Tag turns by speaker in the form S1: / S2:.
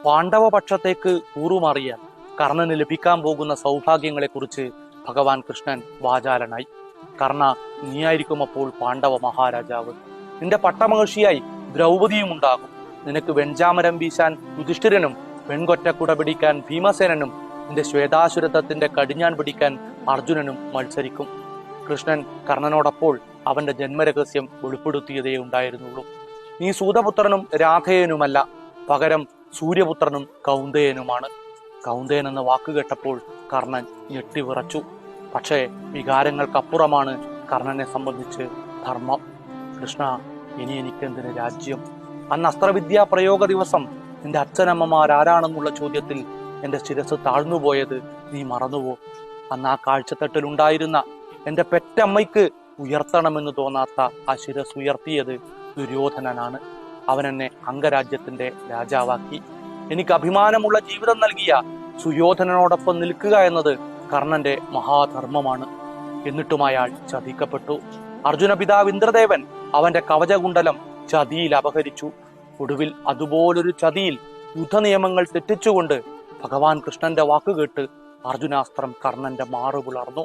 S1: പാണ്ഡവപക്ഷത്തേക്ക് കൂറുമാറിയാൽ കർണന് ലഭിക്കാൻ പോകുന്ന സൗഭാഗ്യങ്ങളെക്കുറിച്ച് ഭഗവാൻ കൃഷ്ണൻ വാചാലനായി. കർണ, നീയായിരിക്കും അപ്പോൾ പാണ്ഡവ മഹാരാജാവ്. നിന്റെ പട്ടമഹർഷിയായി ദ്രൗപദിയും ഉണ്ടാകും. നിനക്ക് വെഞ്ചാമരം വീശാൻ യുധിഷ്ഠിരനും വെൺകൊറ്റക്കുട പിടിക്കാൻ ഭീമസേനനും നിന്റെ ശ്വേതാസുരത്വത്തിന്റെ കടിഞ്ഞാൻ പിടിക്കാൻ അർജുനനും മത്സരിക്കും. കൃഷ്ണൻ കർണനോടപ്പോൾ അവന്റെ ജന്മരഹസ്യം വെളിപ്പെടുത്തിയതേ ഉണ്ടായിരുന്നുള്ളൂ. നീ സൂതപുത്രനും രാധേയനുമല്ല, പകരം സൂര്യപുത്രനും കൗന്ദയനുമാണ്. കൗന്ദയൻ എന്ന വാക്ക് കേട്ടപ്പോൾ കർണൻ ഞെട്ടിവിറച്ചു. പക്ഷേ വികാരങ്ങൾക്കപ്പുറമാണ് കർണനെ സംബന്ധിച്ച് ധർമ്മം. കൃഷ്ണ, ഇനി എനിക്കെന്തിന് രാജ്യം? അന്ന് അസ്ത്രവിദ്യാ പ്രയോഗ ദിവസം നിന്റെ അച്ഛനമ്മമാരാരാണെന്നുള്ള ചോദ്യത്തിൽ എന്റെ ശിരസ് താഴ്ന്നുപോയത് നീ മറന്നുവോ? അന്ന് ആ കാഴ്ചത്തട്ടിലുണ്ടായിരുന്ന എന്റെ പെറ്റമ്മയ്ക്ക് ഉയർത്തണമെന്ന് തോന്നാത്ത ആ ശിരസ് ഉയർത്തിയത് ദുര്യോധനനാണ്. അവൻ എന്നെ അംഗരാജ്യത്തിന്റെ രാജാവാക്കി. എനിക്ക് അഭിമാനമുള്ള ജീവിതം നൽകിയ സുയോധനനോടൊപ്പം നിൽക്കുക എന്നത് കർണന്റെ മഹാധർമ്മമാണ്. എന്നിട്ടും അയാൾ ചതിക്കപ്പെട്ടു. അർജുന പിതാവ് ഇന്ദ്രദേവൻ അവന്റെ കവചകുണ്ടലം ചതിയിൽ അപഹരിച്ചു. ഒടുവിൽ അതുപോലൊരു ചതിയിൽ യുദ്ധനിയമങ്ങൾ തെറ്റിച്ചുകൊണ്ട് ഭഗവാൻ കൃഷ്ണന്റെ വാക്കുകേട്ട് അർജുനാസ്ത്രം കർണന്റെ മാറു പുലർന്നു.